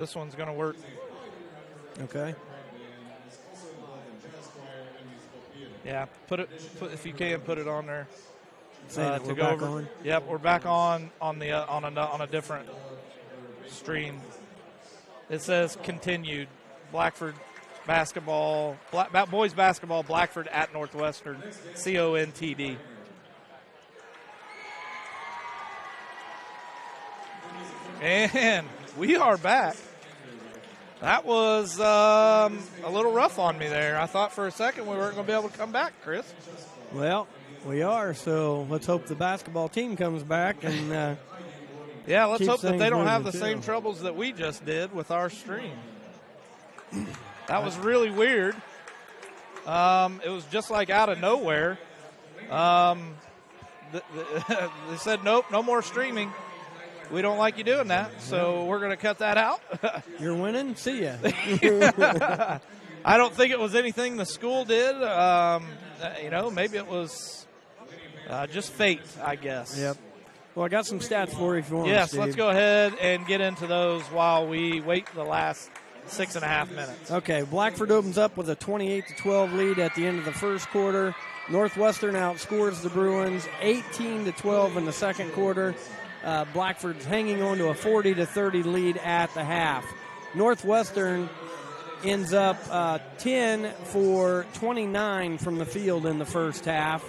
This one's going to work. Okay. Yeah, if you can, put it on there. To go back on. Yep, we're back on a different stream. It says continued. Blackford basketball, boys basketball, Blackford at Northwestern, CONTD. And we are back. That was a little rough on me there. I thought for a second we weren't going to be able to come back, Chris. Well, we are, so let's hope the basketball team comes back. And yeah, let's hope that they don't have the same troubles that we just did with our stream. That was really weird. It was just like out of nowhere. They said, nope, no more streaming. We don't like you doing that, so we're going to cut that out. You're winning. See ya. I don't think it was anything the school did. Maybe it was just fate, I guess. Yep. Well, I got some stats for you if you want. Yes, Steve. Let's go ahead and get into those while we wait the last 6.5 minutes. Okay, Blackford opens up with a 28-12 lead at the end of the first quarter. Northwestern outscores the Bruins 18-12 in the second quarter. Blackford's hanging on to a 40-30 lead at the half. Northwestern ends up 10 for 29 from the field in the first half.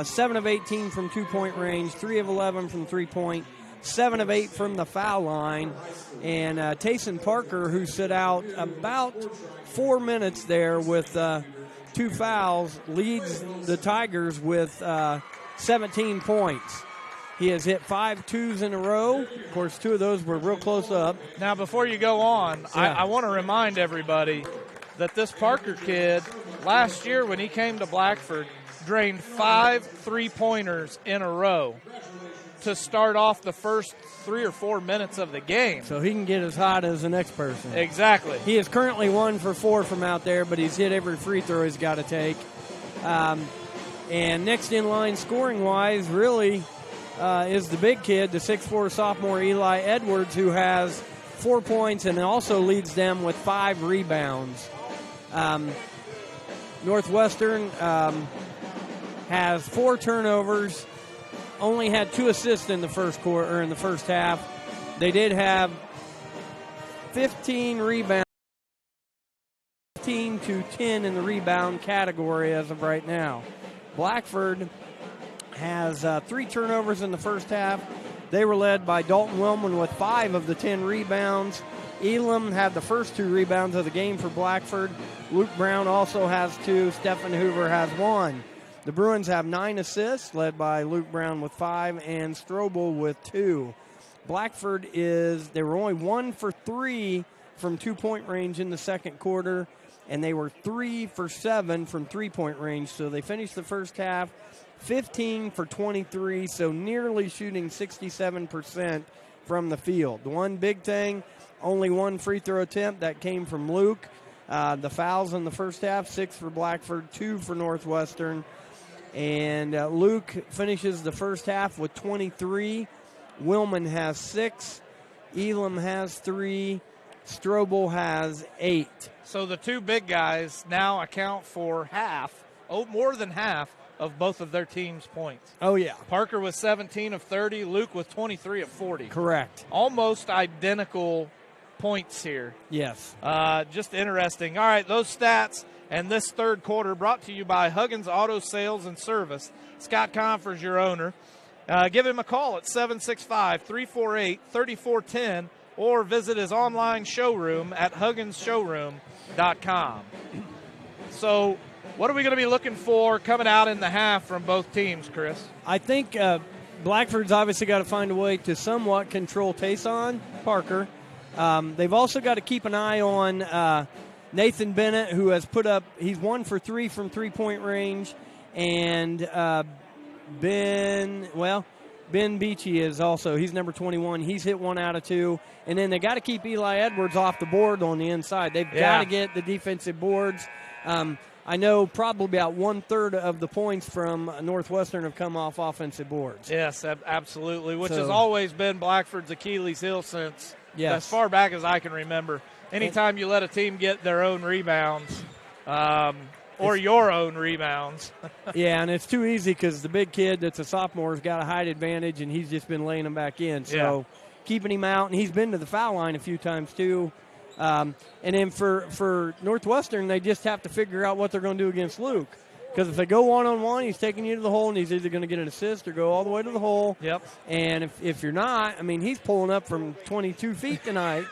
7 of 18 from two-point range, 3 of 11 from three-point, 7 of 8 from the foul line. And Tayson Parker, who sit out about 4 minutes there with 2 fouls, leads the Tigers with 17 points. He has hit 5 twos in a row. Of course, 2 of those were real close up. Now, before you go on, yeah. I want to remind everybody that this Parker kid, last year when he came to Blackford, drained 5 3-pointers in a row to start off the first 3 or 4 minutes of the game. So he can get as hot as the next person. Exactly. He is currently 1 for 4 from out there, but he's hit every free throw he's got to take. And next in line scoring-wise, really, is the big kid, the 6'4" sophomore Eli Edwards, who has 4 points and also leads them with 5 rebounds. Northwestern has 4 turnovers, only had 2 assists in the first quarter or in the first half. They did have 15 rebounds, 15 to 10 in the rebound category as of right now. Blackford has 3 turnovers in the first half. They were led by Dalton Willman with 5 of the 10 rebounds. Elam had the first 2 rebounds of the game for Blackford. Luke Brown also has 2. Stephen Hoover has 1. The Bruins have 9 assists, led by Luke Brown with 5 and Strobel with 2. Blackford they were only 1 for 3 from two-point range in the second quarter, and they were 3 for 7 from three-point range. So they finished the first half 15 for 23, so nearly shooting 67% from the field. The one big thing, only 1 free throw attempt. That came from Luke. The fouls in the first half, 6 for Blackford, 2 for Northwestern. And Luke finishes the first half with 23. Willman has 6. Elam has 3. Strobel has 8. So the 2 big guys now account for more than half of both of their team's points. Oh, yeah. Parker with 17 of 30. Luke with 23 of 40. Correct. Almost identical points here. Yes. Just interesting. All right, those stats and this third quarter brought to you by Huggins Auto Sales and Service. Scott Confer's your owner. Give him a call at 765-348-3410 or visit his online showroom at hugginsshowroom.com. So what are we going to be looking for coming out in the half from both teams, Chris? I think Blackford's obviously got to find a way to somewhat control Tayson Parker. They've also got to keep an eye on Nathan Bennett, who has he's 1 for 3 from three-point range, and Ben Beachy is also, he's number 21. He's hit 1 out of 2. And then they got to keep Eli Edwards off the board on the inside. They've got to get the defensive boards. I know probably about 1/3 of the points from Northwestern have come off offensive boards. Yes, absolutely, which has always been Blackford's Achilles heel since as far back as I can remember. Anytime you let a team get their own rebounds or your own rebounds. Yeah, and it's too easy because the big kid that's a sophomore has got a height advantage, and he's just been laying them back in. So keeping him out, and he's been to the foul line a few times too. And then for Northwestern, they just have to figure out what they're going to do against Luke. Because if they go one-on-one, he's taking you to the hole, and he's either going to get an assist or go all the way to the hole. Yep. And if you're not, I mean, he's pulling up from 22 feet tonight,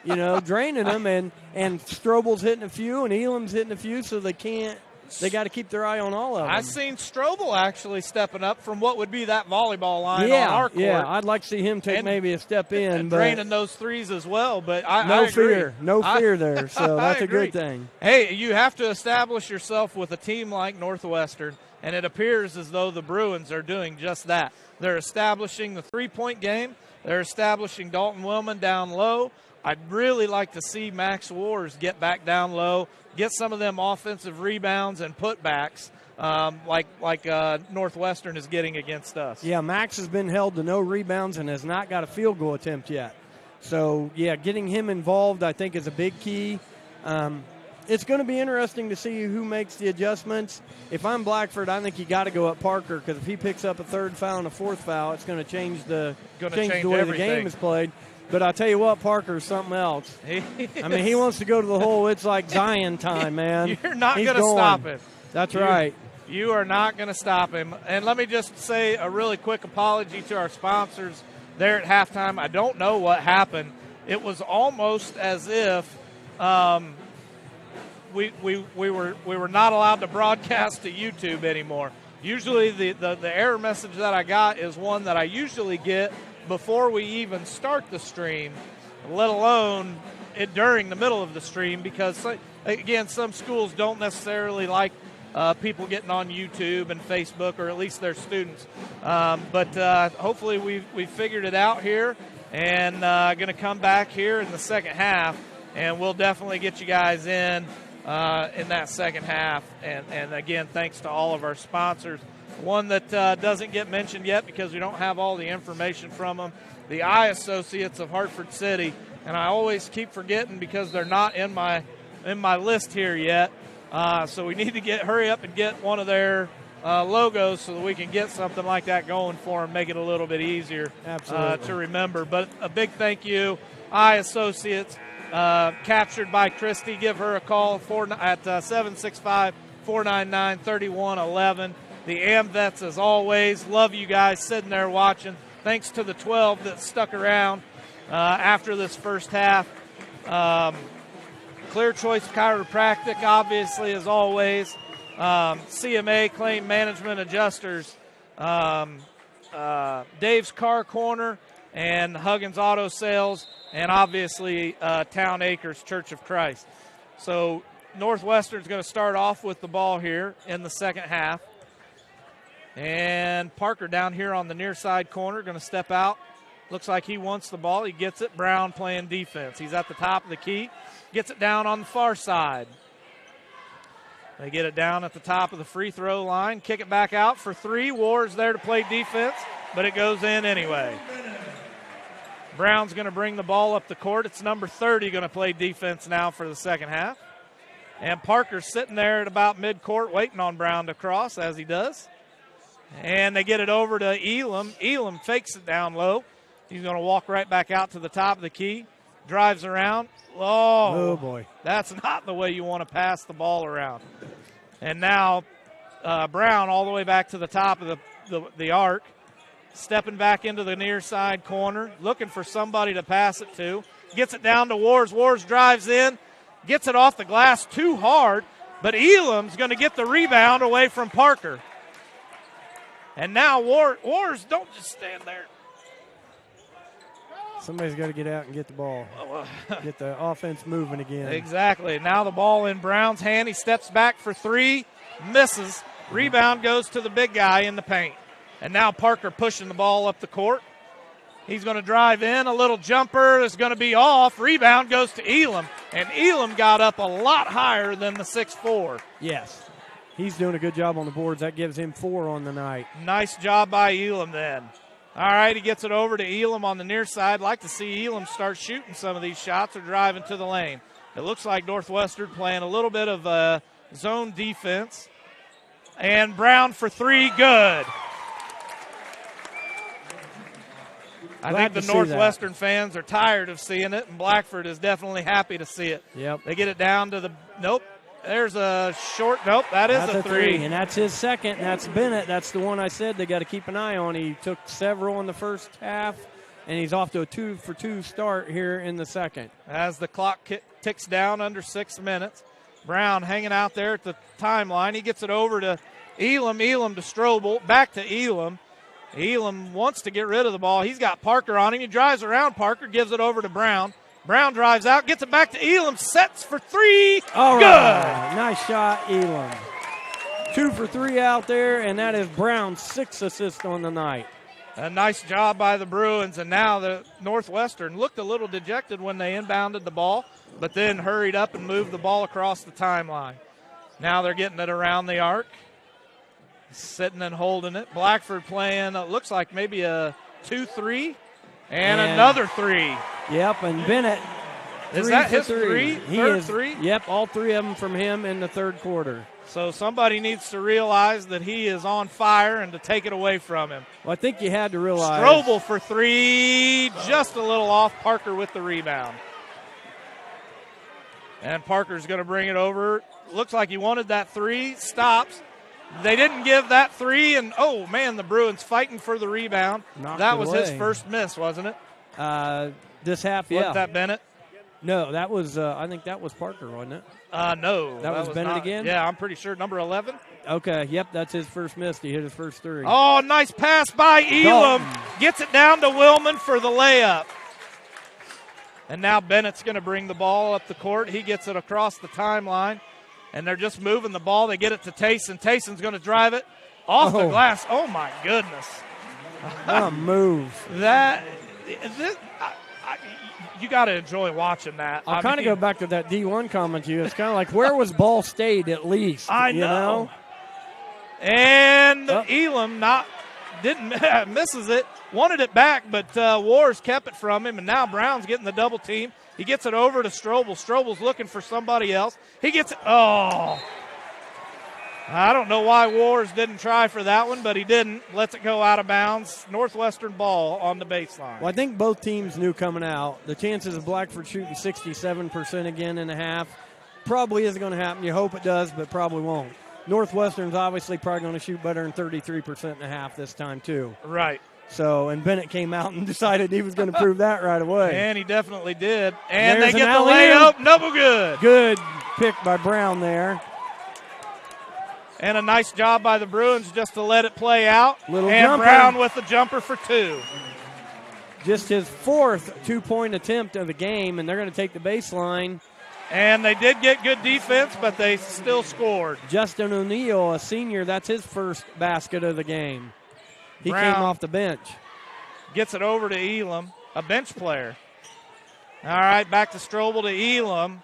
draining them. And Strobel's hitting a few, and Elam's hitting a few, so they can't. They got to keep their eye on all of them. I've seen Strobel actually stepping up from what would be that volleyball line on our court. Yeah, I'd like to see him take maybe a step in. And draining those threes as well, but I agree. No fear there, so that's a good thing. Hey, you have to establish yourself with a team like Northwestern, and it appears as though the Bruins are doing just that. They're establishing the three-point game. They're establishing Dalton Willman down low. I'd really like to see Max Wars get back down low, get some of them offensive rebounds and putbacks like Northwestern is getting against us. Yeah, Max has been held to no rebounds and has not got a field goal attempt yet. So, yeah, getting him involved I think is a big key. It's going to be interesting to see who makes the adjustments. If I'm Blackford, I think you got to go up Parker because if he picks up a third foul and a fourth foul, it's going to change the way the game is played. But I tell you what, Parker's something else. I mean, he wants to go to the hole. It's like Zion time, man. You're not going to stop him. That's right. You are not going to stop him. And let me just say a really quick apology to our sponsors there at halftime. I don't know what happened. It was almost as if we were not allowed to broadcast to YouTube anymore. Usually the error message that I got is one that I usually get before we even start the stream, let alone during the middle of the stream, because, again, some schools don't necessarily like people getting on YouTube and Facebook, or at least their students. But hopefully we've figured it out here, and going to come back here in the second half, and we'll definitely get you guys in that second half. And again, thanks to all of our sponsors. One that doesn't get mentioned yet because we don't have all the information from them, the Eye Associates of Hartford City. And I always keep forgetting because they're not in my list here yet. So we need to hurry up and get one of their logos so that we can get something like that going for them, make it a little bit easier to remember. But a big thank you, Eye Associates, captured by Christy. Give her a call at 765-499-3111. The AmVets, as always, love you guys sitting there watching. Thanks to the 12 that stuck around after this first half. Clear Choice Chiropractic, obviously, as always. CMA, Claim Management Adjusters. Dave's Car Corner and Huggins Auto Sales. And, obviously, Town Acres Church of Christ. So Northwestern's going to start off with the ball here in the second half. And Parker down here on the near side corner going to step out. Looks like he wants the ball. He gets it. Brown playing defense. He's at the top of the key. Gets it down on the far side. They get it down at the top of the free throw line. Kick it back out for three. Ward's there to play defense, but it goes in anyway. Brown's going to bring the ball up the court. It's number 30 going to play defense now for the second half. And Parker's sitting there at about midcourt waiting on Brown to cross, as he does. And they get it over to Elam. Elam fakes it down low. He's going to walk right back out to the top of the key. Drives around. Oh, boy. That's not the way you want to pass the ball around. And now Brown all the way back to the top of the arc. Stepping back into the near side corner. Looking for somebody to pass it to. Gets it down to Wars. Wars drives in. Gets it off the glass too hard. But Elam's going to get the rebound away from Parker. And now Wars, don't just stand there. Somebody's got to get out and get the ball. Get the offense moving again. Exactly. Now the ball in Brown's hand. He steps back for three. Misses. Rebound goes to the big guy in the paint. And now Parker pushing the ball up the court. He's going to drive in. A little jumper is going to be off. Rebound goes to Elam. And Elam got up a lot higher than the 6'4". Yes. He's doing a good job on the boards. That gives him 4 on the night. Nice job by Elam then. All right, he gets it over to Elam on the near side. Like to see Elam start shooting some of these shots or driving to the lane. It looks like Northwestern playing a little bit of zone defense. And Brown for three, good. I think the Northwestern fans are tired of seeing it, and Blackford is definitely happy to see it. Yep. They get it down to the – nope. There's a short – nope, that's a three. And that's his second, and that's Bennett. That's the one I said they got to keep an eye on. He took several in the first half, and he's off to a 2-for-2 start here in the second. As the clock ticks down under 6 minutes, Brown hanging out there at the timeline. He gets it over to Elam. Elam to Strobel. Back to Elam. Elam wants to get rid of the ball. He's got Parker on him. He drives around Parker, gives it over to Brown. Brown drives out, gets it back to Elam, sets for three. All good. Right. Nice shot, Elam. 2 for 3 out there, and that is Brown's 6th assist on the night. A nice job by the Bruins, and now the Northwestern looked a little dejected when they inbounded the ball, but then hurried up and moved the ball across the timeline. Now they're getting it around the arc. Sitting and holding it. Blackford playing, looks like maybe a 2-3 and another three. Yep, and Bennett. Is that his three? Third three? Yep, all 3 of them from him in the third quarter. So somebody needs to realize that he is on fire and to take it away from him. Well, I think you had to realize. Strobel for three, just a little off. Parker with the rebound. And Parker's going to bring it over. Looks like he wanted that three. Stops. They didn't give that three, and, oh, man, the Bruins fighting for the rebound. That was his first miss, wasn't it? This half, Wasn't that Bennett? No, that was, I think that was Parker, wasn't it? No. That was Bennett again? Yeah, I'm pretty sure. Number 11? Okay, yep, that's his first miss. He hit his first three. Oh, nice pass by Elam. Gets it down to Willman for the layup. And now Bennett's going to bring the ball up the court. He gets it across the timeline. And they're just moving the ball. They get it to Tayson. Tayson's going to drive it off the glass. Oh, my goodness. What a move. You got to enjoy watching that. I'll kind of go back to that D1 comment to you. It's kind of like, where was Ball State at least? I know. And Elam misses it. Wanted it back, but Wars kept it from him, and now Brown's getting the double team. He gets it over to Strobel. Strobel's looking for somebody else. He gets it. Oh. I don't know why Wars didn't try for that one, but he didn't. Lets it go out of bounds. Northwestern ball on the baseline. Well, I think both teams knew coming out. The chances of Blackford shooting 67% again in the half probably isn't going to happen. You hope it does, but probably won't. Northwestern's obviously probably going to shoot better than 33% in a half this time, too. Right. So, and Bennett came out and decided he was going to prove that right away. And he definitely did. And they get the layup. No good. Good pick by Brown there. And a nice job by the Bruins just to let it play out. Little and jumper. Brown with the jumper for two. Just his 4th 2-point attempt of the game, and they're going to take the baseline. And they did get good defense, but they still scored. Justin O'Neill, a senior, that's his first basket of the game. He Brown came off the bench. Gets it over to Elam, a bench player. All right, back to Strobel to Elam.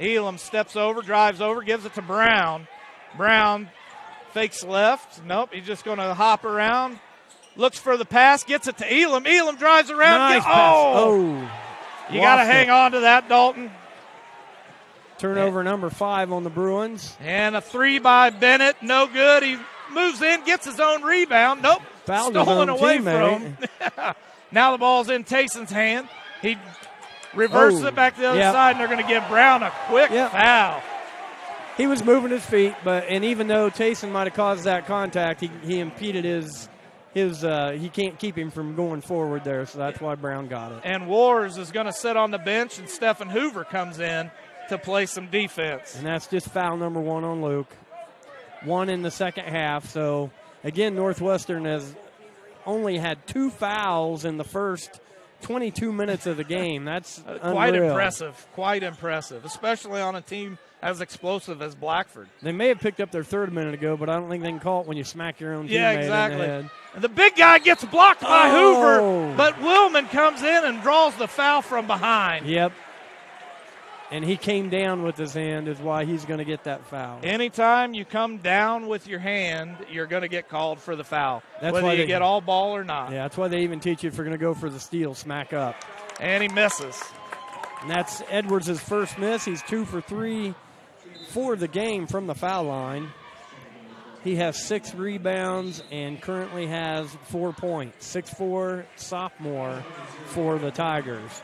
Elam steps over, drives over, gives it to Brown. Brown fakes left. Nope, he's just going to hop around. Looks for the pass, gets it to Elam. Elam drives around. Nice pass. You got to hang on to that, Dalton. Turnover number 5 on the Bruins. And a three by Bennett. No good. He moves in, gets his own rebound. Nope. Stolen away from him. Now the ball's in Tayson's hand. He reverses it back to the other side, and they're going to give Brown a quick foul. He was moving his feet, and even though Tayson might have caused that contact, he impeded his he can't keep him from going forward there, so that's why Brown got it. And Wars is going to sit on the bench, and Stephen Hoover comes in to play some defense. And that's just foul number 1 on Luke. 1 in the second half. So, again, Northwestern has only had 2 fouls in the first 22 minutes of the game. That's quite unreal. Quite impressive, especially on a team as explosive as Blackford. They may have picked up their third a minute ago, but I don't think they can call it when you smack your own teammate in the head. And the big guy gets blocked by Hoover, but Willman comes in and draws the foul from behind. Yep. And he came down with his hand is why he's going to get that foul. Anytime you come down with your hand, you're going to get called for the foul, whether you get all ball or not. Yeah, that's why they even teach you if you're going to go for the steal, smack up. And he misses. And that's Edwards' first miss. He's 2 for 3 for the game from the foul line. He has 6 rebounds and currently has 4 points. 6'4" sophomore for the Tigers.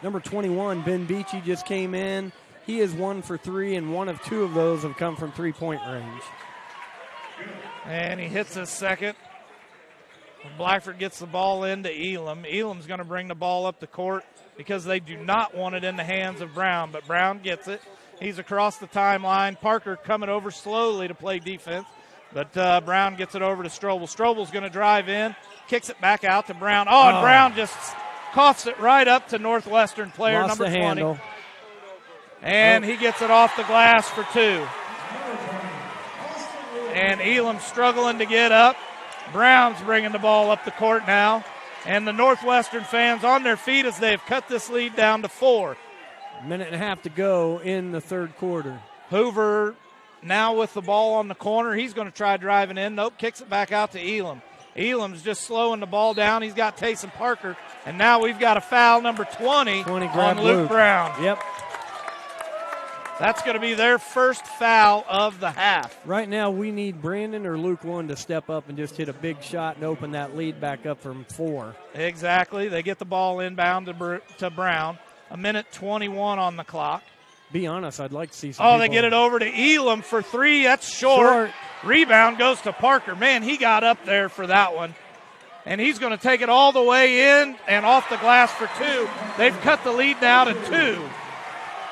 Number 21, Ben Beachy, just came in. He is 1 for 3, and 1 of 2 of those have come from three-point range. And he hits his second. Blackford gets the ball into Elam. Elam's going to bring the ball up the court because they do not want it in the hands of Brown, but Brown gets it. He's across the timeline. Parker coming over slowly to play defense, but Brown gets it over to Strobel. Strobel's going to drive in, kicks it back out to Brown. And Brown just coughs it right up to Northwestern player Lost number the 20. handle. And he gets it off the glass for 2. And Elam's struggling to get up. Brown's bringing the ball up the court now. And the Northwestern fans on their feet as they've cut this lead down to 4. A minute and a half to go in the third quarter. Hoover now with the ball on the corner. He's going to try driving in. Nope, kicks it back out to Elam. Elam's just slowing the ball down. He's got Taysom Parker. And now we've got a foul, number 20 on Luke Brown. Yep. That's going to be their first foul of the half. Right now we need Brandon or Luke One to step up and just hit a big shot and open that lead back up from 4. Exactly. They get the ball inbound to Brown. A minute 21 on the clock. Be honest, I'd like to see some they get it over to Elam for 3. That's short. Rebound goes to Parker. Man, he got up there for that one. And he's going to take it all the way in and off the glass for 2. They've cut the lead now to 2.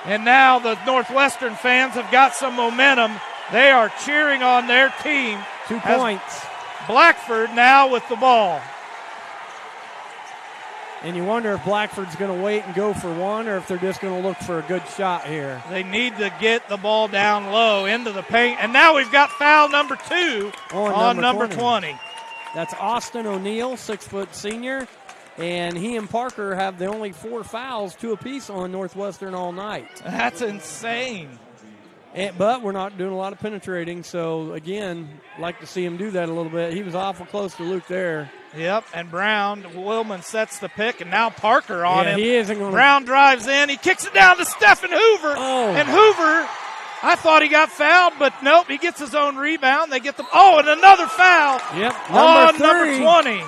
And now the Northwestern fans have got some momentum. They are cheering on their team. 2 points. Blackford now with the ball. And you wonder if Blackford's going to wait and go for 1 or if they're just going to look for a good shot here. They need to get the ball down low into the paint. And now we've got foul number 2 on number 20. That's Austin O'Neill, 6-foot senior. And he and Parker have the only 4 fouls, 2 apiece on Northwestern all night. That's insane. But we're not doing a lot of penetrating, so, again, like to see him do that a little bit. He was awful close to Luke there. Yep, and Willman sets the pick, and now Parker on him. He isn't going Brown drives in. He kicks it down to Stephen Hoover. And Hoover, I thought he got fouled, but nope, he gets his own rebound. They get and another foul on number 20.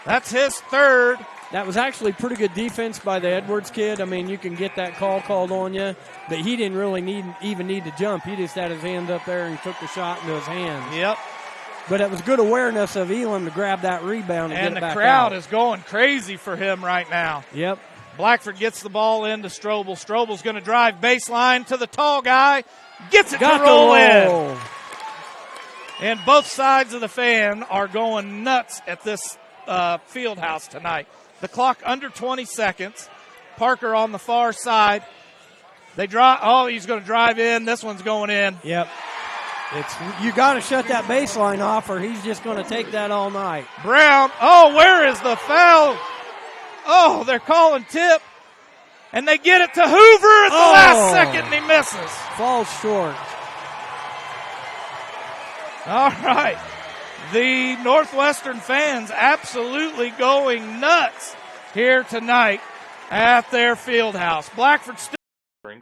That's his 3rd. That was actually pretty good defense by the Edwards kid. I mean, you can get that call called on you, but he didn't really even need to jump. He just had his hand up there and took the shot into his hands. Yep. But it was good awareness of Elam to grab that rebound and get it back out. And the crowd is going crazy for him right now. Yep. Blackford gets the ball into Strobel. Strobel's going to drive baseline to the tall guy. Gets it to roll in. And both sides of the fan are going nuts at this field house tonight. The clock under 20 seconds. Parker on the far side. They drive. He's going to drive in. This one's going in. Yep. You got to shut that baseline off, or he's just going to take that all night. Brown. Where is the foul? They're calling tip, and they get it to Hoover at the last second, and he misses. Falls short. All right. The Northwestern fans absolutely going nuts here tonight at their field house. Blackford still.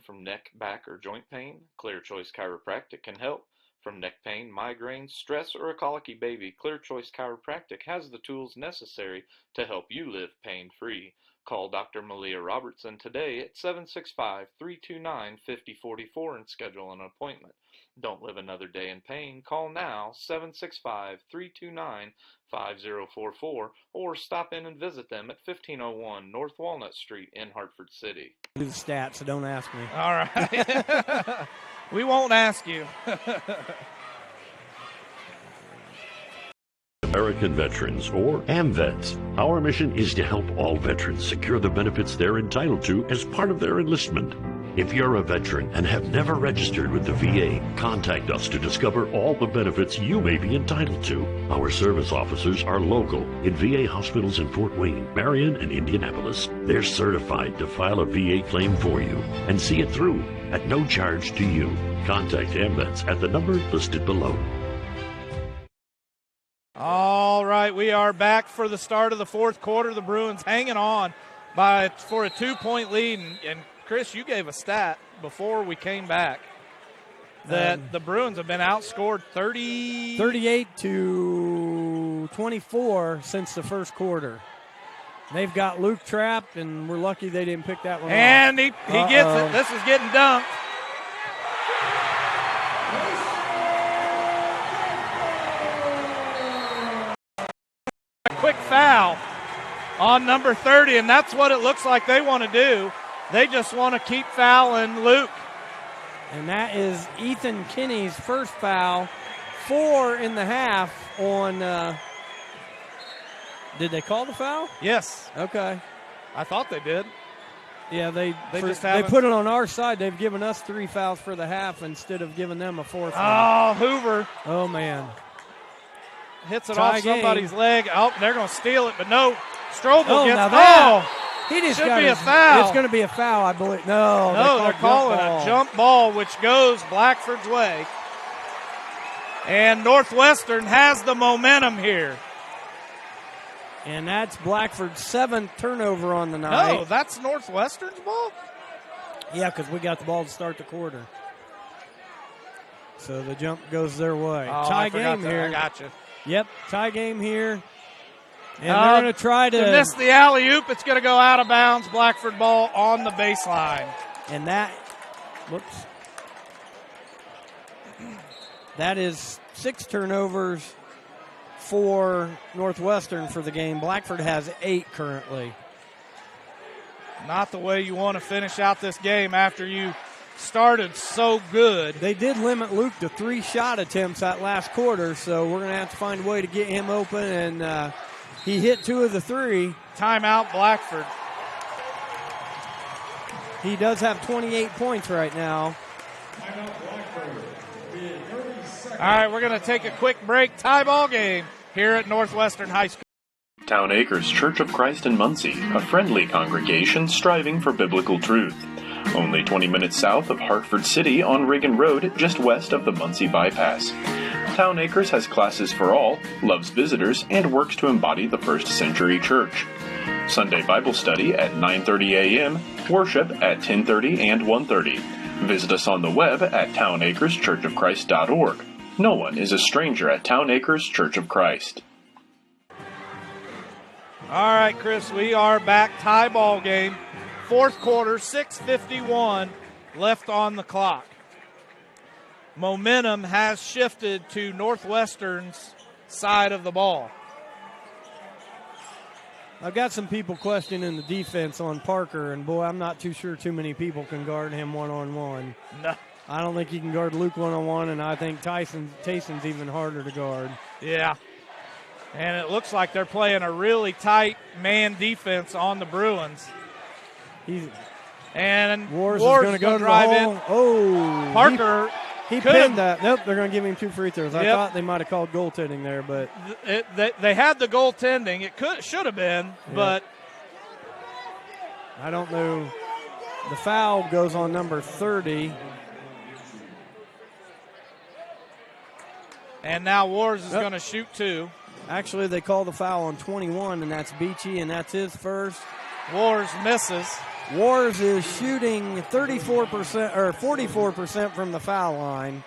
From neck, back, or joint pain, Clear Choice Chiropractic can help. From neck pain, migraines, stress, or a colicky baby, Clear Choice Chiropractic has the tools necessary to help you live pain-free. Call Dr. Malia Robertson today at 765-329-5044 and schedule an appointment. Don't live another day in pain. Call now, 765-329-5044, or stop in and visit them at 1501 North Walnut Street in Hartford City. Do the stats, so don't ask me. All right. We won't ask you. American Veterans, or AMVETS. Our mission is to help all veterans secure the benefits they're entitled to as part of their enlistment. If you're a veteran and have never registered with the VA, contact us to discover all the benefits you may be entitled to. Our service officers are local in VA hospitals in Fort Wayne, Marion, and Indianapolis. They're certified to file a VA claim for you and see it through at no charge to you. Contact AMVETS at the number listed below. All right, we are back for the start of the fourth quarter. The Bruins hanging on for a 2-point lead. And Chris, you gave a stat before we came back that the Bruins have been outscored 38-24 since the first quarter. They've got Luke trapped, and we're lucky they didn't pick that one and off. he gets it. This is getting dunked. A quick foul on number 30, and that's what it looks like they want to do. They just want to keep fouling Luke. And that is Ethan Kinney's first foul, 4 in the half on did they call the foul? Yes. Okay. I thought they did. Yeah, they they put it on our side. They've given us 3 fouls for the half instead of giving them a 4th one. Oh, Hoover. Oh, man. Hits it off somebody's leg. Oh, they're going to steal it, but no. Strobel gets now that, he just should be a foul. It's going to be a foul, I believe. No, they're calling a jump ball, which goes Blackford's way. And Northwestern has the momentum here. And that's Blackford's 7th turnover on the night. No, that's Northwestern's ball? Yeah, because we got the ball to start the quarter. So the jump goes their way. Tie game here. I got you. Yep, tie game here. And they're going to try to miss the alley-oop. It's going to go out of bounds. Blackford ball on the baseline. And that is 6 turnovers for Northwestern for the game. Blackford has 8 currently. Not the way you want to finish out this game after you started so good. They did limit Luke to 3 shot attempts that last quarter, so we're going to have to find a way to get him open, and he hit 2 of the 3. Timeout, Blackford. He does have 28 points right now. All right, we're going to take a quick break. Tie ball game here at Northwestern High School. Town Acres Church of Christ in Muncie, a friendly congregation striving for biblical truth. Only 20 minutes south of Hartford City on Reagan Road, just west of the Muncie Bypass. Town Acres has classes for all, loves visitors, and works to embody the first century church. Sunday Bible study at 9:30 a.m., worship at 10:30 and 1:30. Visit us on the web at townacreschurchofchrist.org. No one is a stranger at Town Acres Church of Christ. All right, Chris, we are back. Tie ball game. Fourth quarter, 6:51 left on the clock. Momentum has shifted to Northwestern's side of the ball. I've got some people questioning the defense on Parker, and boy, I'm not too sure too many people can guard him one-on-one. No. I don't think you can guard Luke one-on-one, and I think Tayson's even harder to guard. Yeah. And it looks like they're playing a really tight man defense on the Bruins. And Wars is going to go drive in. Oh, Parker. He pinned that. Nope, they're going to give him 2 free throws. I thought they might have called goaltending there, but they had the goaltending. It should have been, but I don't know. The foul goes on number 30. And now Wars is going to shoot 2. Actually, they call the foul on 21, and that's Beachy, and that's his first. Wars misses. Wars is shooting 34% or 44% from the foul line.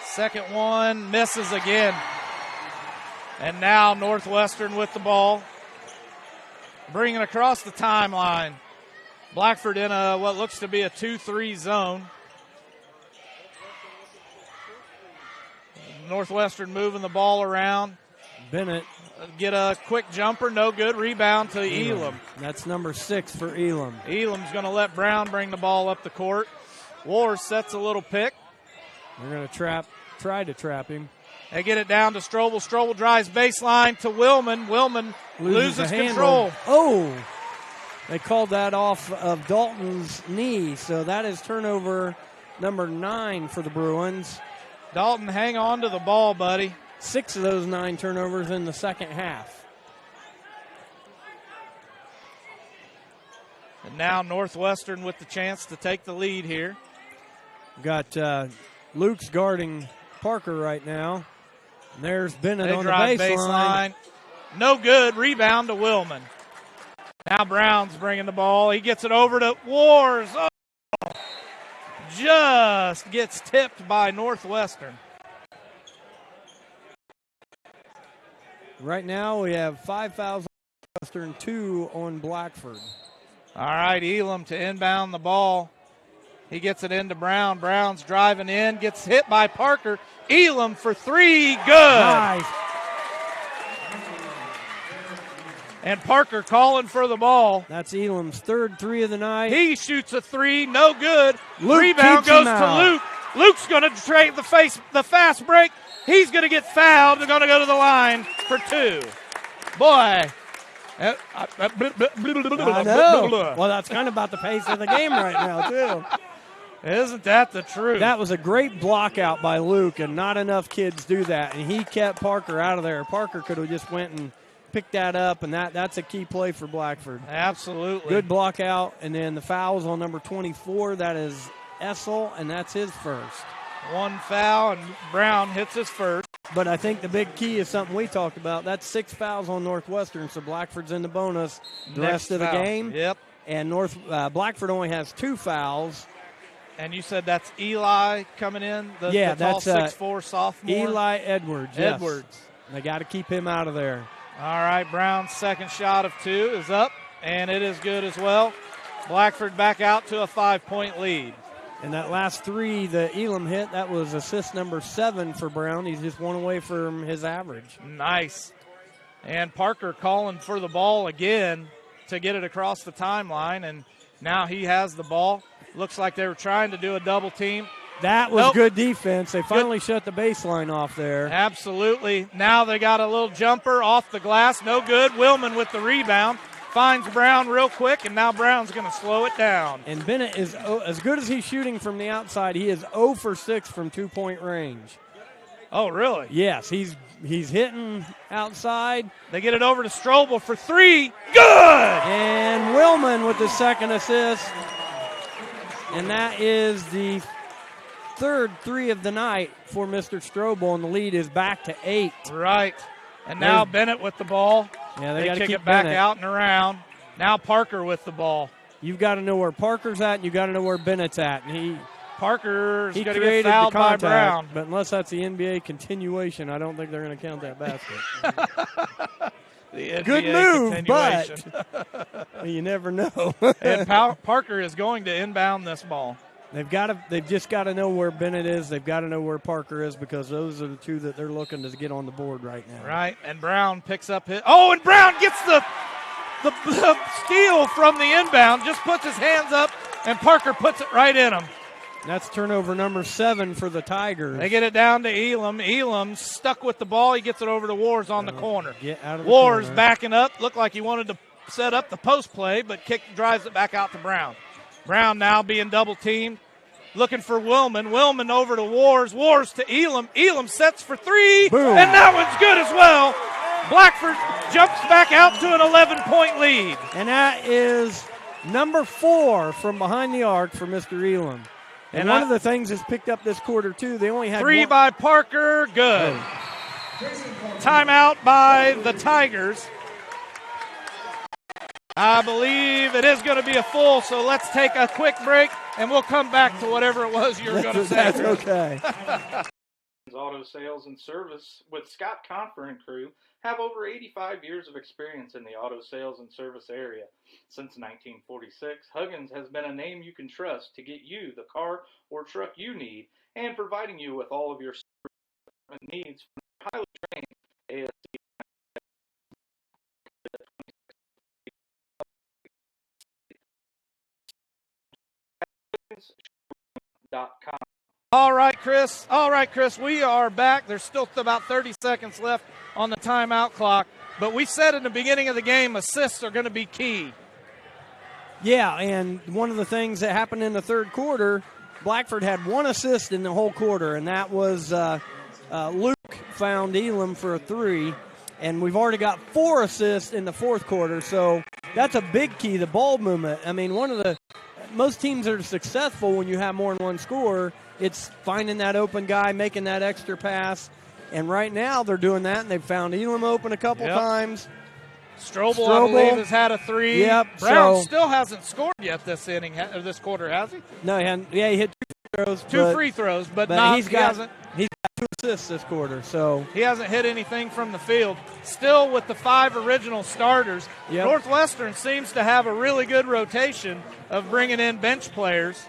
Second one misses again. And now Northwestern with the ball. Bringing across the timeline. Blackford in what looks to be a 2-3 zone. Northwestern moving the ball around. Bennett. Get a quick jumper, no good. Rebound to Elam. That's number 6 for Elam. Elam's going to let Brown bring the ball up the court. Wars sets a little pick. They're going to try to trap him. They get it down to Strobel. Strobel drives baseline to Willman. Willman loses control. Oh, they called that off of Dalton's knee, so that is turnover number 9 for the Bruins. Dalton, hang on to the ball, buddy. 6 of those 9 turnovers in the second half. And now Northwestern with the chance to take the lead here. Got Luke's guarding Parker right now. And there's Bennett on the baseline. No good. Rebound to Willman. Now Brown's bringing the ball. He gets it over to Wars. Oh, just gets tipped by Northwestern. Right now we have 5 fouls on Northwestern, 2 on Blackford. All right, Elam to inbound the ball. He gets it into Brown. Brown's driving in, gets hit by Parker. Elam for 3, good. Nice. And Parker calling for the ball. That's Elam's 3rd 3 of the night. He shoots a 3, no good. Luke Rebound goes to Luke. Luke's going to trade the fast break. He's going to get fouled. They're going to go to the line for 2. Boy. I know. Well, that's kind of about the pace of the game right now, too. Isn't that the truth? That was a great block out by Luke, and not enough kids do that. And he kept Parker out of there. Parker could have just went and picked that up, and that's a key play for Blackford. Absolutely. Good block out, and then the fouls on number 24. That is Essel, and that's his first. 1 foul, and Brown hits his first. But I think the big key is something we talked about. That's 6 fouls on Northwestern, so Blackford's in the bonus the rest of the game. Yep. And Blackford only has 2 fouls. And you said that's Eli coming in? The that's tall 6'4" sophomore? Eli Edwards, yes. Edwards. They got to keep him out of there. All right, Brown's second shot of 2 is up, and it is good as well. Blackford back out to a 5-point lead. And that last 3 that Elam hit, that was assist number 7 for Brown. He's just 1 away from his average. Nice. And Parker calling for the ball again to get it across the timeline, and now he has the ball. Looks like they were trying to do a double team. That was good defense. They finally shut the baseline off there. Absolutely. Now they got a little jumper off the glass. No good. Willman with the rebound. Finds Brown real quick, and now Brown's going to slow it down. And Bennett is, as good as he's shooting from the outside, he is 0 for 6 from 2-point range. Oh, really? Yes, he's hitting outside. They get it over to Strobel for 3. Good! And Willman with the second assist. And that is the 3rd 3 of the night for Mr. Strobel, and the lead is back to 8. Right. And now Bennett with the ball. Yeah, they kick keep it back Bennett out and around. Now Parker with the ball. You've got to know where Parker's at, and you've got to know where Bennett's at. And Parker's going to created get fouled the contact, by Brown. But unless that's the NBA continuation, I don't think they're going to count that basket. Good move, but you never know. And Parker is going to inbound this ball. They've just got to know where Bennett is. They've got to know where Parker is, because those are the 2 that they're looking to get on the board right now. Right, and Brown picks up his. Oh, and Brown gets the steal from the inbound. Just puts his hands up, and Parker puts it right in him. That's turnover number 7 for the Tigers. They get it down to Elam. Elam's stuck with the ball. He gets it over to Wars on the corner. Get out of the Wars corner. backing up. Looked like he wanted to set up the post play, but drives it back out to Brown. Brown now being double teamed. Looking for Willman. Willman over to Wars. Wars to Elam. Elam sets for 3. Boom. And that one's good as well. Blackford jumps back out to an 11-point lead. And that is number 4 from behind the arc for Mr. Elam. And one of the things that's picked up this quarter, too, they only had 3 by Parker. Good. Timeout by the Tigers. I believe it is going to be a full, so let's take a quick break, and we'll come back to whatever it was you were going to say. That's okay. Auto Sales and Service with Scott Confer and crew have over 85 years of experience in the auto sales and service area. Since 1946, Huggins has been a name you can trust to get you the car or truck you need, and providing you with all of your needs from highly trained ASC. All right, Chris. We are back. There's still about 30 seconds left on the timeout clock. But we said in the beginning of the game, assists are going to be key. Yeah, and one of the things that happened in the third quarter, Blackford had one assist in the whole quarter, and that was Luke found Elam for a 3. And we've already got 4 assists in the fourth quarter, so that's a big key, the ball movement. I mean, most teams are successful when you have more than one scorer. It's finding that open guy, making that extra pass. And right now they're doing that, and they've found Elam open a couple times. Strobel, I believe, has had a 3. Yep. Brown still hasn't scored yet this this quarter, has he? No, he hadn't. Yeah, he hit 2 free throws. Two free throws, but he's got 2 assists this quarter. So he hasn't hit anything from the field. Still with the 5 original starters. Yep. Northwestern seems to have a really good rotation of bringing in bench players.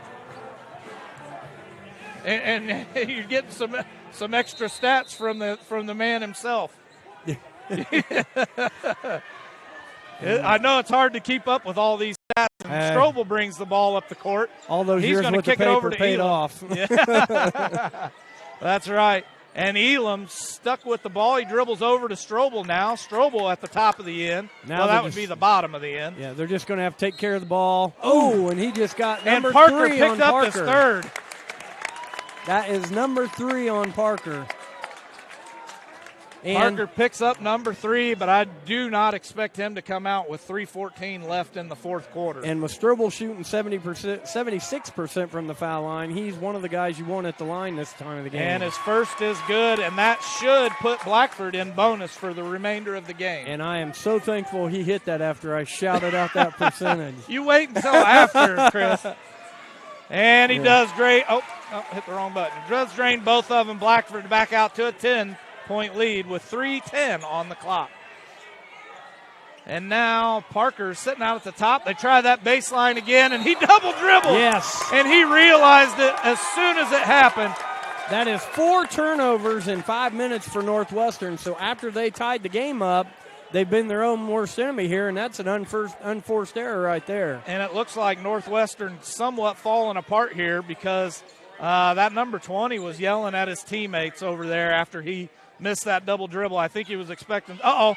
And you're getting some extra stats from the man himself. I know it's hard to keep up with all these stats. And Strobel brings the ball up the court. All those He's years going to with kick the it paper over to paid Elam. off. Yeah. That's right. And Elam stuck with the ball. He dribbles over to Strobel now. Strobel at the top of the end. Now that would be the bottom of the end. Yeah, they're just going to have to take care of the ball. Oh, and he just got number 3 Parker on picked up Parker. his 3rd. That is number 3 on Parker. And Parker picks up number 3, but I do not expect him to come out with 3:14 left in the fourth quarter. And with Strobel shooting 76% from the foul line, he's one of the guys you want at the line this time of the game. And his first is good, and that should put Blackford in bonus for the remainder of the game. And I am so thankful he hit that after I shouted out that percentage. You wait until after, Chris. And he does great. Oh, hit the wrong button. Does drain both of them. Blackford back out to a 10-point lead with 3:10 on the clock. And now Parker's sitting out at the top. They try that baseline again, and he double dribbled. Yes. And he realized it as soon as it happened. That is 4 turnovers in 5 minutes for Northwestern. So after they tied the game up, they've been their own worst enemy here, and that's an unforced error right there. And it looks like Northwestern somewhat falling apart here because that number 20 was yelling at his teammates over there after he missed that double dribble. I think he was expecting. Oh,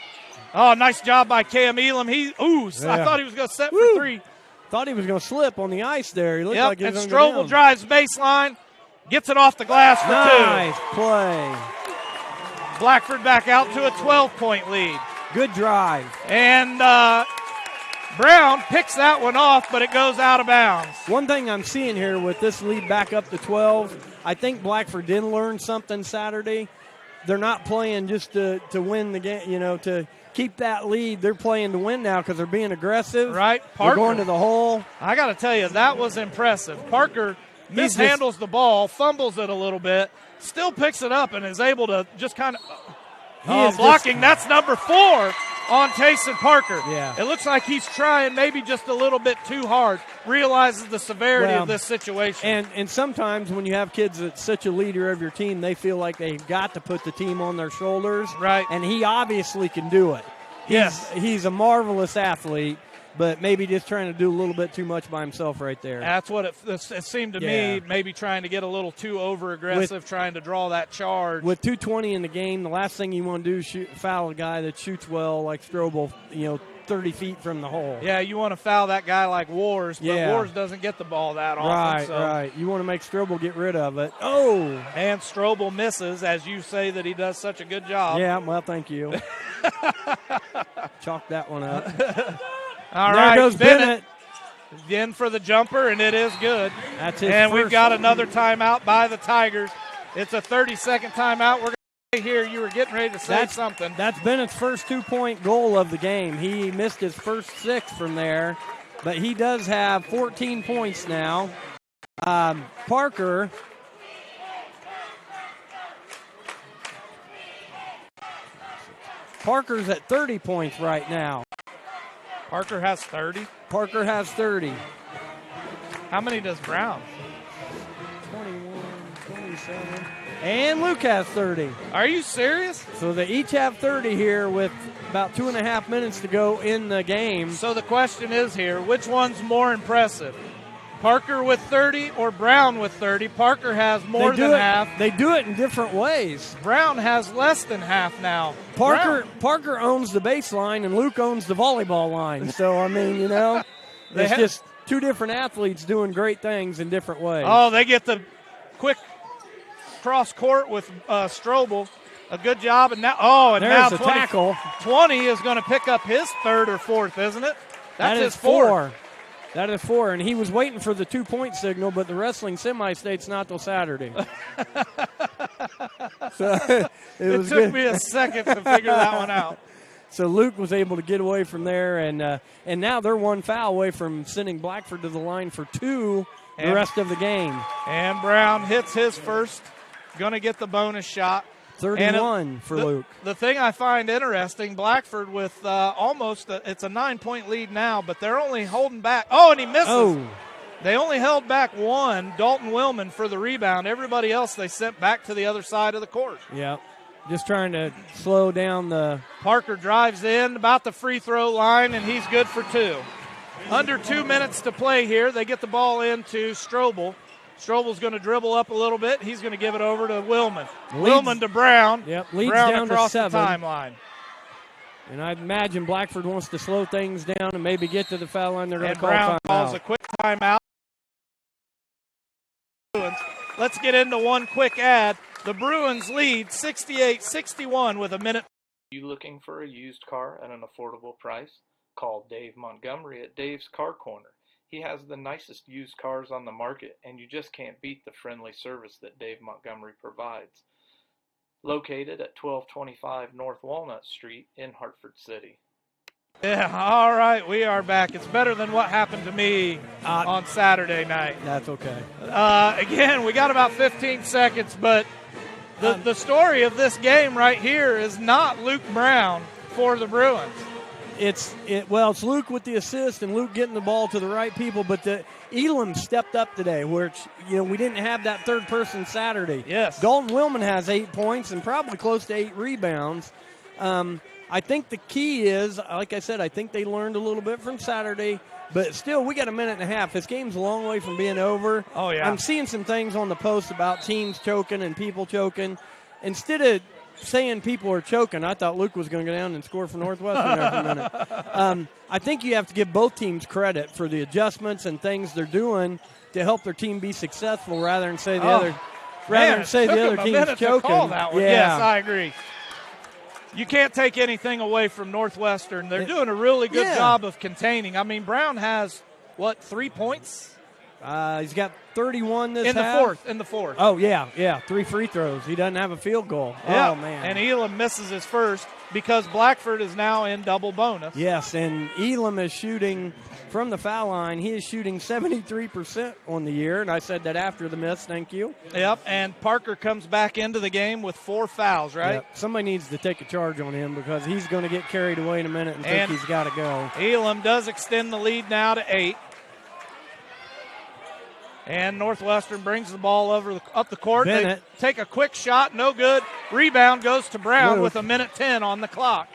nice job by Cam Elam. I thought he was going to set for 3. Thought he was going to slip on the ice there. He looked like he was and going to go Strobel drives baseline, gets it off the glass for 2. Nice play. Blackford back out to a 12-point lead. Good drive. And Brown picks that one off, but it goes out of bounds. One thing I'm seeing here with this lead back up to 12, I think Blackford did learn something Saturday. They're not playing just to win the game, to keep that lead. They're playing to win now because they're being aggressive. Right. Parker, they're going to the hole. I got to tell you, that was impressive. Parker mishandles the ball, fumbles it a little bit, still picks it up and is able to just kind of blocking. That's number 4 on Tayson Parker. Yeah. It looks like he's trying maybe just a little bit too hard, realizes the severity of this situation. And sometimes when you have kids that's such a leader of your team, they feel like they've got to put the team on their shoulders. Right. And he obviously can do it. He's a marvelous athlete, but maybe just trying to do a little bit too much by himself right there. That's what it seemed to me, maybe trying to get a little too over-aggressive, trying to draw that charge. With 2:20 in the game, the last thing you want to do is foul a guy that shoots well like Strobel, 30 feet from the hole. Yeah, you want to foul that guy like Wars, but Wars doesn't get the ball that often. Right. You want to make Strobel get rid of it. Oh! And Strobel misses, as you say that he does such a good job. Yeah, well, thank you. Chalk that one up. All there right, goes Bennett. In for the jumper, and it is good. That's his And first. we've got another timeout by the Tigers. It's a 30-second timeout. We're going to here. You were getting ready to say something. That's Bennett's first 2-point goal of the game. He missed his first 6 from there, but he does have 14 points now. Parker's at 30 points right now. Parker has 30. Parker has 30. How many does Brown? 21, 27. And Luke has 30. Are you serious? So they each have 30 here with about 2.5 minutes to go in the game. So the question is here, which one's more impressive? Parker with 30 or Brown with 30. Parker has more than half. They do it in different ways. Brown has less than half now. Parker owns the baseline and Luke owns the volleyball line. So, I mean, it's just two different athletes doing great things in different ways. Oh, they get the quick cross court with Strobel. A good job. And now, there's a tackle. 20 is going to pick up his third or fourth, isn't it? That's his fourth. That is 4, and he was waiting for the 2-point signal, but the wrestling semi-state's not till Saturday. So it took me a second to figure that one out. So Luke was able to get away from there, and now they're one foul away from sending Blackford to the line for 2 the rest of the game. And Brown hits his first, going to get the bonus shot. 31 for Luke. The thing I find interesting, Blackford with it's a 9-point lead now, but they're only holding back. Oh, and he misses. Oh. They only held back one, Dalton Willman, for the rebound. Everybody else they sent back to the other side of the court. Yeah, just trying to slow down the. Parker drives in about the free throw line, and he's good for 2. Under 2 minutes to play here. They get the ball into Strobel. Strobel's going to dribble up a little bit. He's going to give it over to Willman. Willman to Brown. Yep, leads Brown down across to 7. the timeline. And I imagine Blackford wants to slow things down and maybe get to the foul line. They're going to call Brown timeout. calls a quick timeout. Let's get into one quick ad. The Bruins lead 68-61 with a minute. Are you looking for a used car at an affordable price? Call Dave Montgomery at Dave's Car Corner. He has the nicest used cars on the market, and you just can't beat the friendly service that Dave Montgomery provides. Located at 1225 North Walnut Street in Hartford City. Yeah, all right, we are back. It's better than what happened to me on Saturday night. That's okay. Again, we got about 15 seconds, but the story of this game right here is not Luke Brown for the Bruins. It's Luke with the assist and Luke getting the ball to the right people, but Elam stepped up today, which we didn't have that third person Saturday. Yes. Dalton Willman has 8 points and probably close to 8 rebounds. I think the key is, like I said, I think they learned a little bit from Saturday, but still, we got a minute and a half. This game's a long way from being over. Oh, yeah. I'm seeing some things on the post about teams choking and people choking. Instead of saying people are choking, I thought Luke was going to go down and score for Northwestern every minute. I think you have to give both teams credit for the adjustments and things they're doing to help their team be successful rather than say the other team's choking. Call that one. Yeah. Yes, I agree. You can't take anything away from Northwestern. They're doing a really good job of containing. I mean, Brown has, 3 points? He's got 31 this half. In the fourth. Oh, yeah. 3 free throws. He doesn't have a field goal. Yeah. Oh, man. And Elam misses his first because Blackford is now in double bonus. Yes, and Elam is shooting from the foul line. He is shooting 73% on the year, and I said that after the miss. Thank you. Yep, and Parker comes back into the game with 4 fouls, right? Yep. Somebody needs to take a charge on him because he's going to get carried away in a minute and think he's got to go. Elam does extend the lead now to 8. And Northwestern brings the ball up the court. Bennett. They take a quick shot, no good. Rebound goes to Brown with a minute 10 on the clock.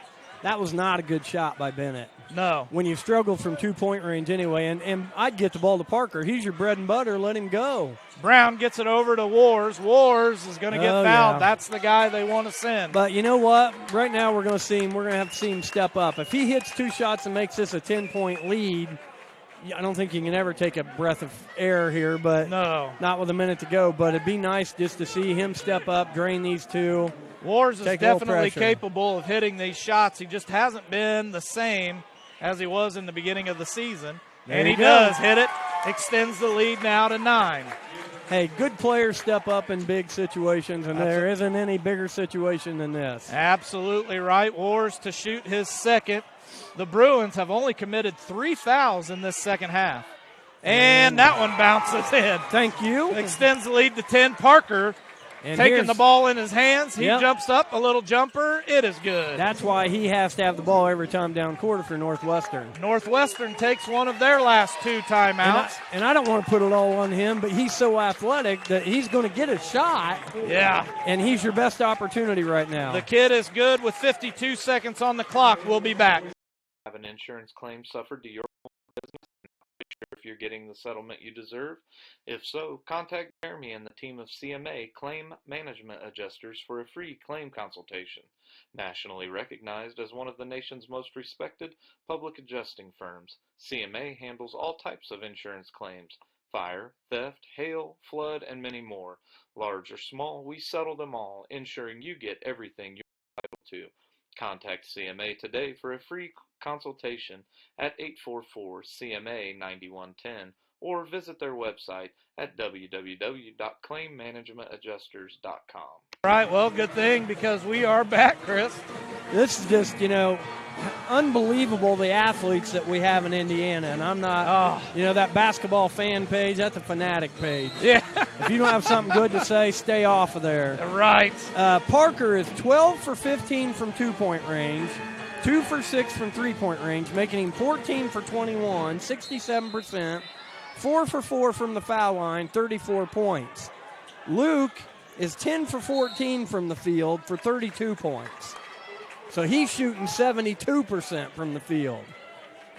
That was not a good shot by Bennett. No. When you struggle from 2-point range anyway, and I'd get the ball to Parker. He's your bread and butter. Let him go. Brown gets it over to Wars. Wars is going to get fouled. Yeah. That's the guy they want to send. But you know what? Right now we're going to have to see him step up. If he hits 2 shots and makes this a 10-point lead, I don't think you can ever take a breath of air here, but not with a minute to go. But it'd be nice just to see him step up, drain these 2. Wars is definitely capable of hitting these shots. He just hasn't been the same as he was in the beginning of the season. And he does hit it, extends the lead now to 9. Hey, good players step up in big situations, and there isn't any bigger situation than this. Absolutely right. Wars to shoot his second. The Bruins have only committed 3 fouls in this second half. And that one bounces in. Thank you. Extends the lead to 10. Parker taking the ball in his hands. He jumps up, a little jumper. It is good. That's why he has to have the ball every time down court for Northwestern. Northwestern takes one of their last 2 timeouts. And I don't want to put it all on him, but he's so athletic that he's going to get a shot. Yeah. And he's your best opportunity right now. The kid is good with 52 seconds on the clock. We'll be back. Have an insurance claim suffered to your business? Make sure if if you're getting the settlement you deserve? If so, contact Jeremy and the team of CMA Claim Management Adjusters for a free claim consultation. Nationally recognized as one of the nation's most respected public adjusting firms, CMA handles all types of insurance claims: fire, theft, hail, flood, and many more. Large or small, we settle them all, ensuring you get everything you're entitled to. Contact CMA today for a free consultation at 844-CMA-9110 or visit their website at www.claimmanagementadjusters.com. All right, well, good thing because we are back, Chris. This is just, unbelievable, the athletes that we have in Indiana. And I'm not, that basketball fan page, that's a fanatic page. Yeah. If you don't have something good to say, stay off of there. Right. Parker is 12 for 15 from two-point range, 2 for 6 from three-point range, making him 14 for 21, 67%, 4 for 4 from the foul line, 34 points. Luke is 10 for 14 from the field for 32 points. So he's shooting 72% from the field.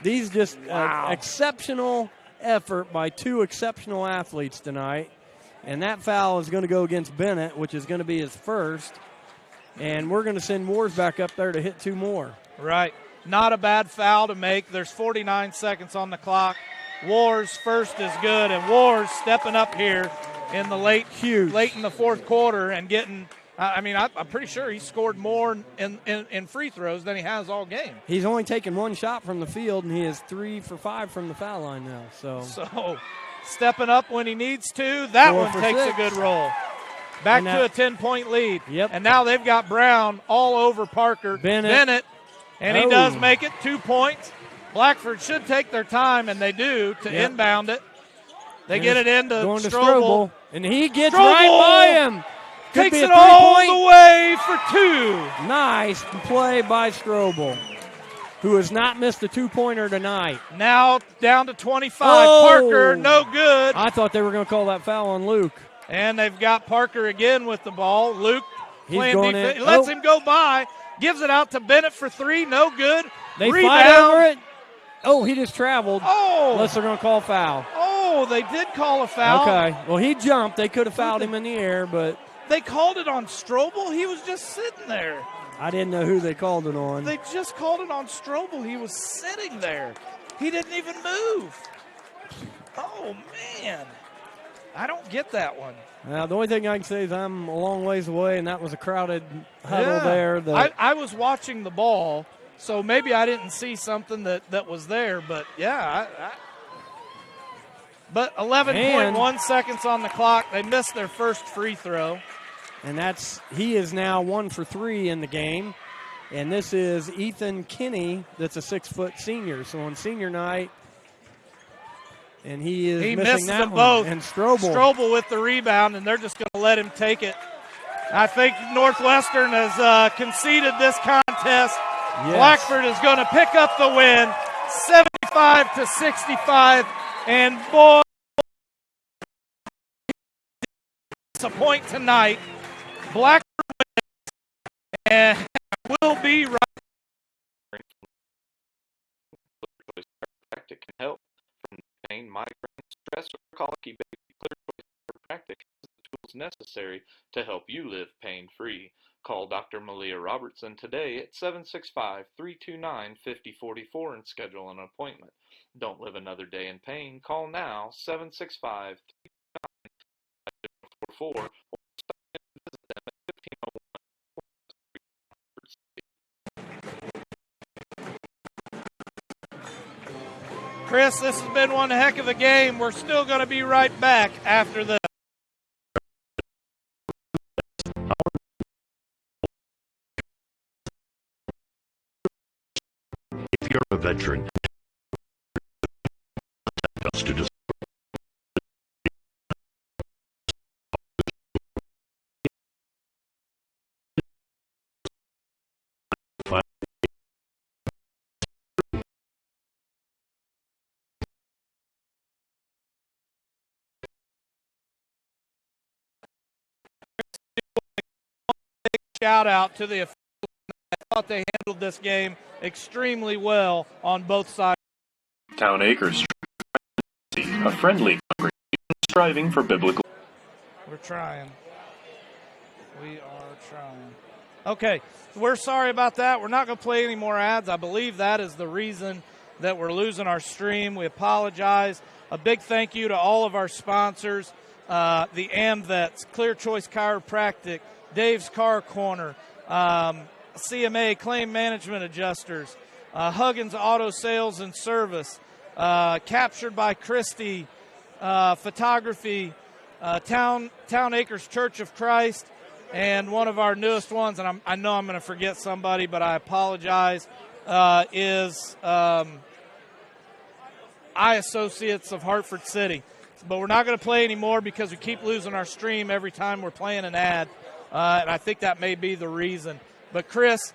These just exceptional effort by two exceptional athletes tonight. And that foul is going to go against Bennett, which is going to be his first. And we're going to send Wars back up there to hit 2 more. Right. Not a bad foul to make. There's 49 seconds on the clock. Wars first is good, and Wars stepping up here in the late in the fourth quarter and getting – I'm pretty sure he scored more in free throws than he has all game. He's only taken 1 shot from the field, and he is 3 for 5 from the foul line now. So stepping up when he needs to. That one takes 6. A good roll. Back to a 10-point lead. Yep. And now they've got Brown all over Parker. Bennett. And he does make it 2 points. Blackford should take their time, and they do, to inbound it. They get it into Strobel. And he ggets right by him. Takes it all the way for 2. Nice play by Strobel, who has not missed a 2-pointer tonight. Now down to 25. Parker, no good. I thought they were going to call that foul on Luke. And they've got Parker again with the ball. Luke playing defense. Lets him go by. Gives it out to Bennett for 3. No good. They Rebound. fight over it. Oh, he just traveled. Unless they're going to call foul. Oh, they did call a foul. Okay. Well, he jumped. They could have fouled him in the air, but they called it on Strobel. He was just sitting there. I didn't know who they called it on. They just called it on Strobel. He was sitting there. He didn't even move. Oh, man. I don't get that one. Now, the only thing I can say is I'm a long ways away, and that was a crowded huddle there. I was watching the ball, so maybe I didn't see something that was there. But, but 11.1 seconds on the clock. They missed their first free throw. And he is now 1 for 3 in the game. And this is Ethan Kinney, that's a 6-foot senior. So on senior night, and he missing that one. Both. And Strobel with the rebound, and they're just going to let him take it. I think Northwestern has conceded this contest. Yes. Blackford is going to pick up the win, 75-65. And boy, it's a point tonight. Blackford wins and will be right. Chiropractic can help from pain, migraine, stress, or colicky. Baby Clear Choice Chiropractic has the tools necessary to help you live pain-free. Call Dr. Malia Robertson today at 765-329-5044 and schedule an appointment. Don't live another day in pain. Call now, 765-329-5044, or visit them at 1501. Chris, this has been one heck of a game. We're still going to be right back after this. If you're a veteran, contact us to discuss shout out to the officials. I thought they handled this game extremely well on both sides. Town Acres a friendly congregation striving for biblical. We're trying. We are trying. Okay, we're sorry about that. We're not going to play any more ads. I believe that is the reason that we're losing our stream. We apologize. A big thank you to all of our sponsors, the AmVets, Clear Choice Chiropractic, Dave's Car Corner, CMA, Claim Management Adjusters, Huggins Auto Sales and Service, Captured by Christie Photography, Town Acres Church of Christ, and one of our newest ones, and I know I'm going to forget somebody, but I apologize, is I Associates of Hartford City. But we're not going to play anymore because we keep losing our stream every time we're playing an ad, and I think that may be the reason. But, Chris,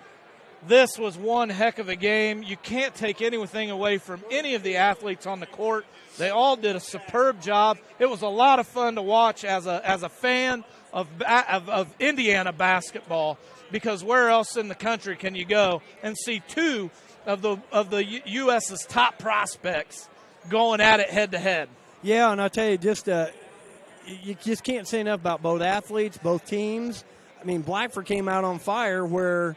this was one heck of a game. You can't take anything away from any of the athletes on the court. They all did a superb job. It was a lot of fun to watch as a fan of Indiana basketball, because where else in the country can you go and see two of the U.S.'s top prospects going at it head to head? Yeah, and I'll tell you, you just can't say enough about both athletes, both teams. I mean, Blackford came out on fire where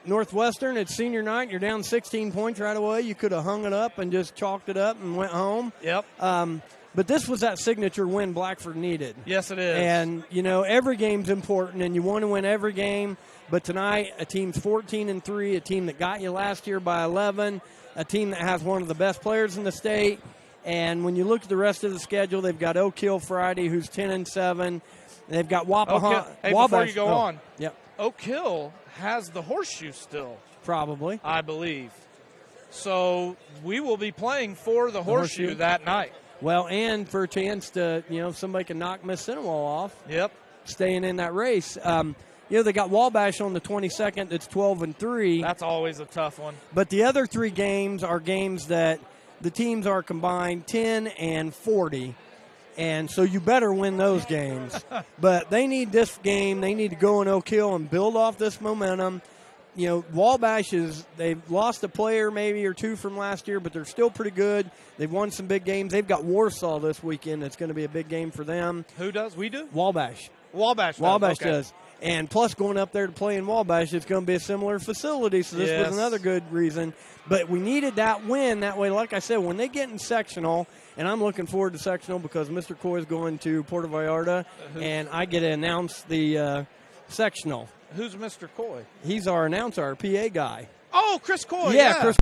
Northwestern, it's senior night, you're down 16 points right away. You could have hung it up and just chalked it up and went home. Yep. But this was that signature win Blackford needed. Yes, it is. And, every game's important, and you want to win every game. But tonight, a team's 14-3, a team that got you last year by 11, a team that has one of the best players in the state. And when you look at the rest of the schedule, they've got Oak Hill Friday, who's 10-7. They've got Wapaha. Hey, before you go on, yep. Oak Hill has the horseshoe still. Probably. I believe. So we will be playing for the horseshoe that night. Well, and for a chance to, if somebody can knock Miss Cinewall off. Yep. Staying in that race. They got Wabash on the 22nd. That's 12-3. That's always a tough one. But the other three games are games that the teams are combined 10-40. And so you better win those games. But they need this game. They need to go in Oak Hill and build off this momentum. Wabash they've lost a player maybe or two from last year, but they're still pretty good. They've won some big games. They've got Warsaw this weekend. It's going to be a big game for them. Who does? We do? Wabash. Wabash does. And plus going up there to play in Wabash, it's going to be a similar facility, so this was another good reason. But we needed that win. That way, like I said, when they get in sectional, and I'm looking forward to sectional because Mr. Coy is going to Puerto Vallarta, and I get to announce the sectional. Who's Mr. Coy? He's our announcer, our PA guy. Oh, Chris Coy. Yeah. Chris.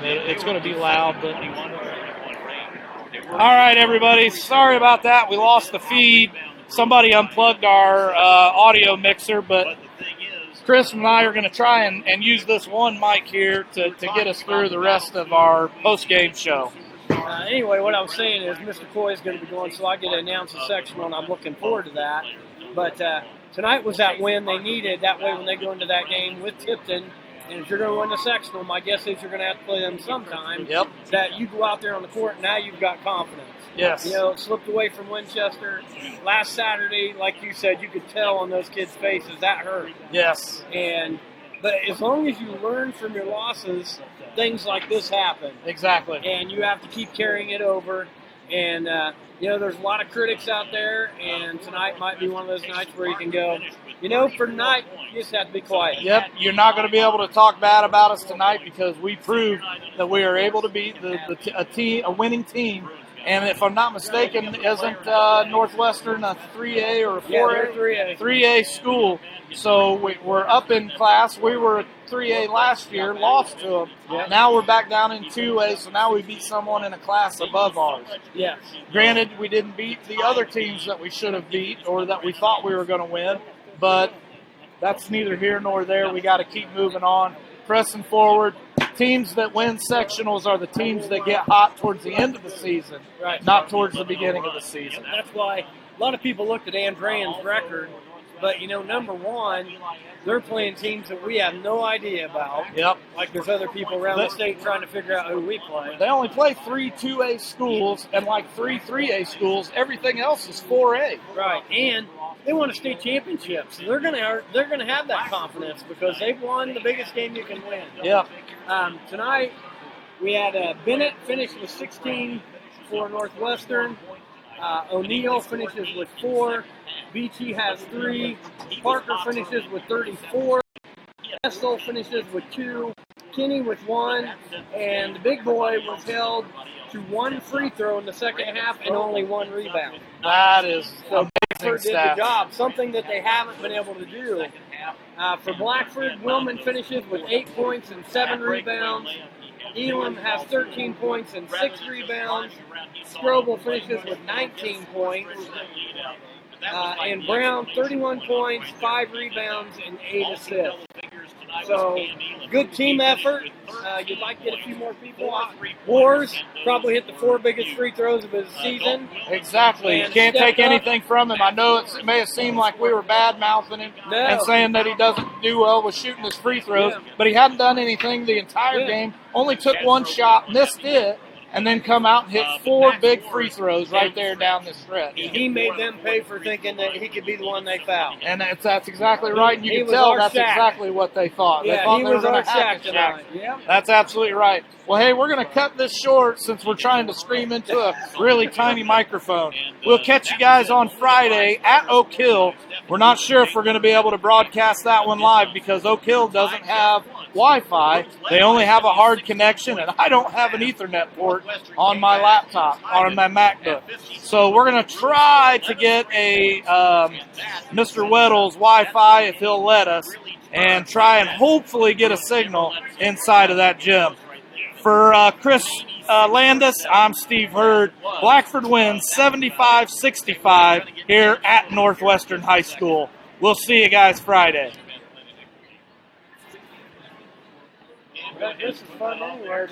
It's going to be loud. But... All right, everybody. Sorry about that. We lost the feed. Somebody unplugged our audio mixer, but Chris and I are going to try and use this one mic here to get us through the rest of our post-game show. Anyway, what I was saying is Mr. Coy is going to be going, so I get to announce the sectional, and I'm looking forward to that. But tonight was that win they needed. That way when they go into that game with Tipton, and if you're going to win the sectional, my guess is you're going to have to play them sometime. Yep. That you go out there on the court, and now you've got confidence. Yes. It slipped away from Winchester. Last Saturday, like you said, you could tell on those kids' faces that hurt. Yes. But as long as you learn from your losses, things like this happen. Exactly. And you have to keep carrying it over. And, there's a lot of critics out there, and tonight might be one of those nights where you can go, for tonight, you just have to be quiet. Yep, you're not going to be able to talk bad about us tonight because we proved that we are able to beat a winning team. And if I'm not mistaken, isn't Northwestern a 3A or a 4A? Yeah, they're 3A. 3A school. So we're up in class. We were a 3A last year, lost to them. Yep. Now we're back down in 2A, so now we beat someone in a class above ours. Yes. Granted, we didn't beat the other teams that we should have beat or that we thought we were going to win, but that's neither here nor there. We got to keep moving on, pressing forward. Teams that win sectionals are the teams that get hot towards the end of the season, right, not towards the beginning of the season. And that's why a lot of people looked at Andrean's record, but, number one, they're playing teams that we have no idea about. Yep. Like there's other people around the state trying to figure out who we play. They only play 3 2A schools and like 3 3A schools. Everything else is 4A. Right, and they won a state championship, so they're gonna have that confidence because they've won the biggest game you can win. Yep. Tonight we had Bennett finish with 16 for Northwestern. O'Neill finishes with 4. Beachy has 3. Parker finishes with 34. Estill finishes with 2. Kinney with 1. And the big boy was held to 1 free throw in the second half and only 1 rebound. That is so amazing did the job, something that they haven't been able to do. For Blackford, Willman finishes with 8 points and 7 rebounds. Elam has 13 points and 6 rebounds. Strobel finishes with 19 points. And Brown, 31 points, 5 rebounds, and 8 assists. So, good team effort. You'd like to get a few more people out. Wars probably hit the 4 biggest free throws of his season. Exactly. You can't take anything from him. I know it may have seemed like we were bad-mouthing him and saying that he doesn't do well with shooting his free throws, but he hadn't done anything the entire game. Only took 1 shot, missed it, and then come out and hit 4 big free throws right there down the stretch. He made them pay for thinking that he could be the one they fouled. And that's exactly right. And you can tell that's exactly what they thought. Yeah, they thought he they were was going our to hack Shaq tonight. Yeah. That's absolutely right. Well, hey, we're going to cut this short since we're trying to scream into a really tiny microphone. We'll catch you guys on Friday at Oak Hill. We're not sure if we're going to be able to broadcast that one live because Oak Hill doesn't have Wi-Fi. They only have a hard connection, and I don't have an Ethernet port on my laptop, on my MacBook. So we're going to try to get a Mr. Weddle's Wi-Fi, if he'll let us, and try and hopefully get a signal inside of that gym. For Chris Landis, I'm Steve Hurd. Blackford wins 75-65 here at Northwestern High School. We'll see you guys Friday. This is fun anywhere.